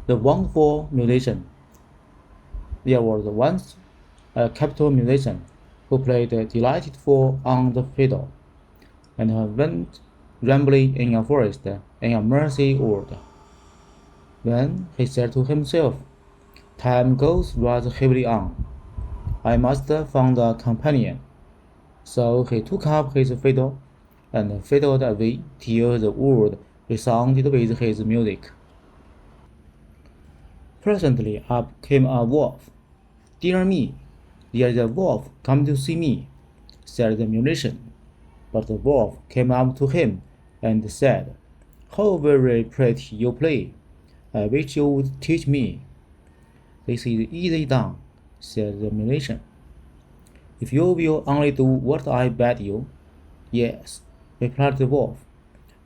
The wonderful musician. There was once a capital musician who played delightful on the fiddle, and went rambling in a forest in a mercy wood. Then he said to himself, "Time goes rather heavily on. I must find a companion." So he took up his fiddle and fiddled away till the wood resounded with his music. Presently up came a wolf. "Dear me, there is a wolf come to see me," said the musician. But the wolf came up to him and said, "How very pretty you play! I wish you would teach me." "This is easily done," said the musician, "if you will only do what I bid you." "Yes," replied the wolf,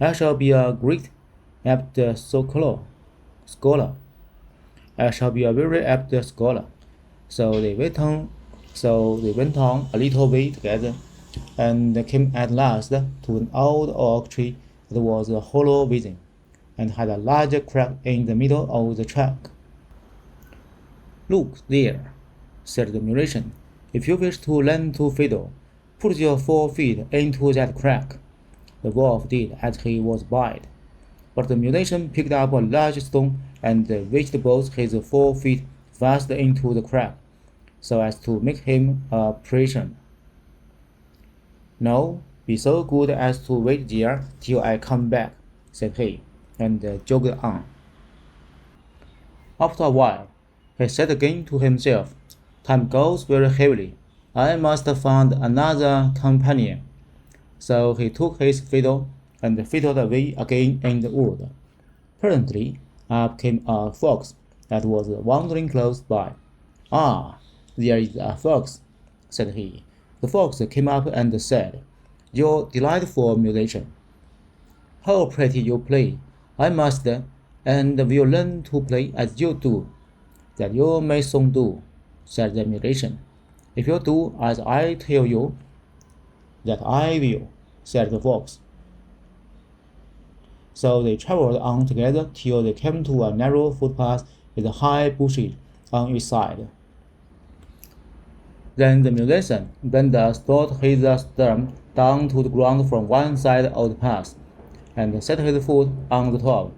"I shall be a great apt scholar. I shall be a very apt scholar." So they went on a little way together, and came at last to an old oak tree that was hollow within, and had a large crack in the middle of the trunk. "Look there," said the musician. "If you wish to learn to fiddle, put your 4 feet into that crack." The wolf did as he was bid, but the musician picked up a large stone and wedged both his 4 feet fast into the crack, so as to make him a prisoner. "Now be so good as to wait there till I come back," said he, and jogged on. After a while, he said again to himself, "Time goes very heavily. I must find another companion." So he took his fiddle and fiddled away again in the wood. Presently up came a fox that was wandering close by. "Ah, there is a fox," said he. The fox came up and said, "You delightful musician, how pretty you play! I must and will learn to play as you do." "That you may soon do," said the musician, "if you do as I tell you." "That I will," said the fox. So they travelled on together till they came to a narrow footpath with high bushes on each side. Then the musician bent a stout heather-stem down to the ground from one side of the path, and set his foot on the top,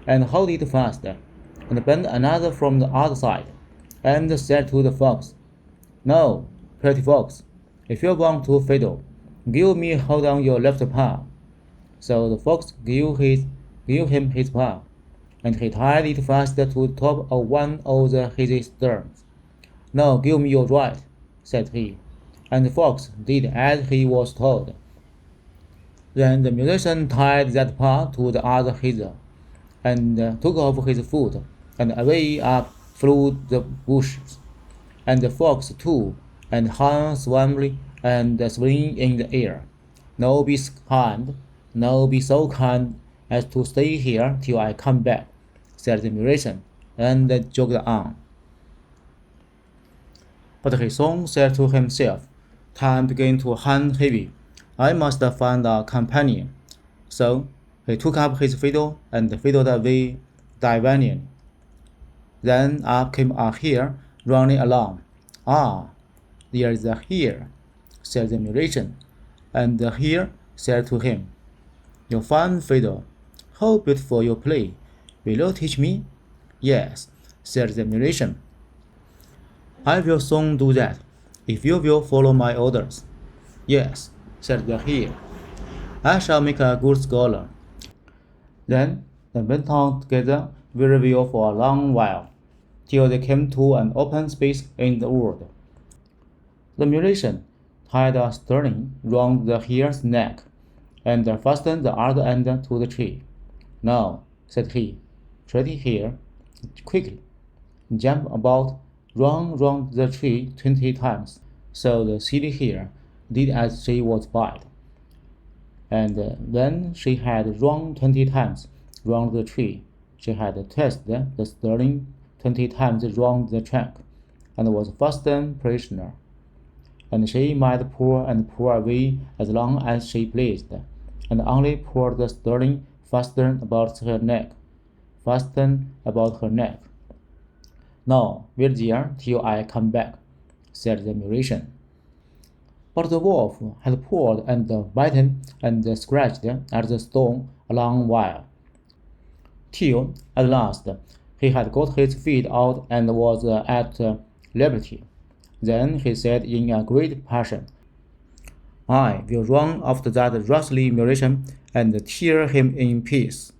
and held it fast, and bent another from the other side, and said to the fox, "Now, pretty fox, if you want to fiddle, give me hold on your left paw." So the fox gave him his paw, and he tied it fast to the top of one of the heather stems. "Now give me your right," said he, and the fox did as he was told. Then the musician tied that paw to the other heather, and took off his foot, and away up flew the bushes, and the fox too, and hung swimmingly and swinging in the air. "Now be so kind as to stay here till I come back," said the musician, and jogged on. But he soon said to himself, "Time began to hang heavy. I must find a companion." So he took up his fiddle and fiddled away divinely. Then up came a hare running along. "Ah, there is a hare," said the musician, and the hare said to him, "You fine fiddle, how beautiful you play! Will you teach me?" "Yes," said the musician, "I will soon do that, if you will follow my orders." "Yes," said the hare, "I shall make a good scholar." Then they went on together very well for a long while, till they came to an open space in the wood. The musician tied a string round the hare's neck, and fastened the other end to the tree. "Now," said he, "pretty hare, quickly jump about, run round the tree 20 times." So the silly hare did as she was bid, and when she had run 20 times round the tree, she had twisted the string 20 times round the trunk, and was fastened prisoner. And she might pull and pull away as long as she pleased, and only pulled the string faster about her neck, fastened about her neck. "Now, wait there till I come back," said the musician. But the wolf had pulled and bitten and scratched at the stone a long while, till at last he had got his feet out and was at liberty. Then he said in a great passion, "I will run after that rascally musician and tear him in pieces."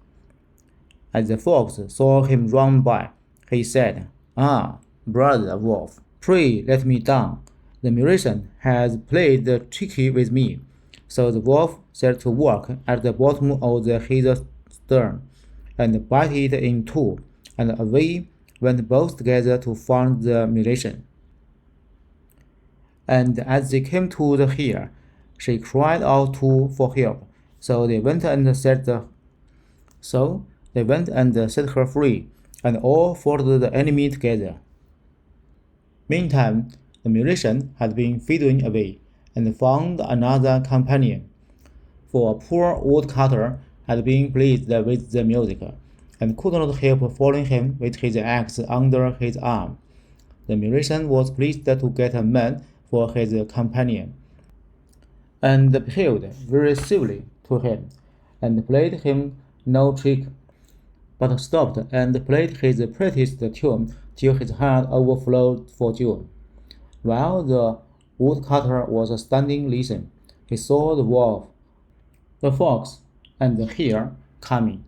As the fox saw him run by, he said, "Ah, brother wolf, pray let me down. The musician has played tricky with me." So the wolf set to work at the bottom of his stern, and bit it in two, and away went both together to find the musician. And as they came to the hill, she cried out for help. So they went and set her free, and all fought the enemy together. Meantime, the musician had been fiddling away, and found another companion, for a poor woodcutter had been pleased with the music, and could not help following him with his axe under his arm. The musician was pleased to get a man for his companion, and behaved very civilly to him, and played him no trick, but stopped and played his prettiest tune till his heart overflowed for joy. While the woodcutter was standing listening, he saw the wolf, the fox, and the hare coming,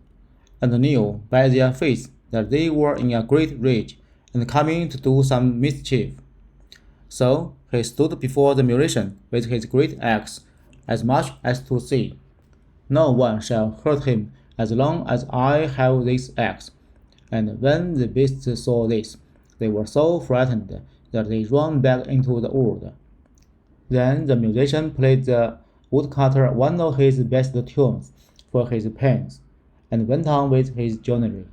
and knew by their faces that they were in a great rage, and coming to do some mischief. So he stood before the musician with his great axe, as much as to say, "No one shall hurt him as long as I have this axe." And when the beasts saw this, they were so frightened that they ran back into the wood. Then the musician played the woodcutter one of his best tunes for his pains, and went on with his journey.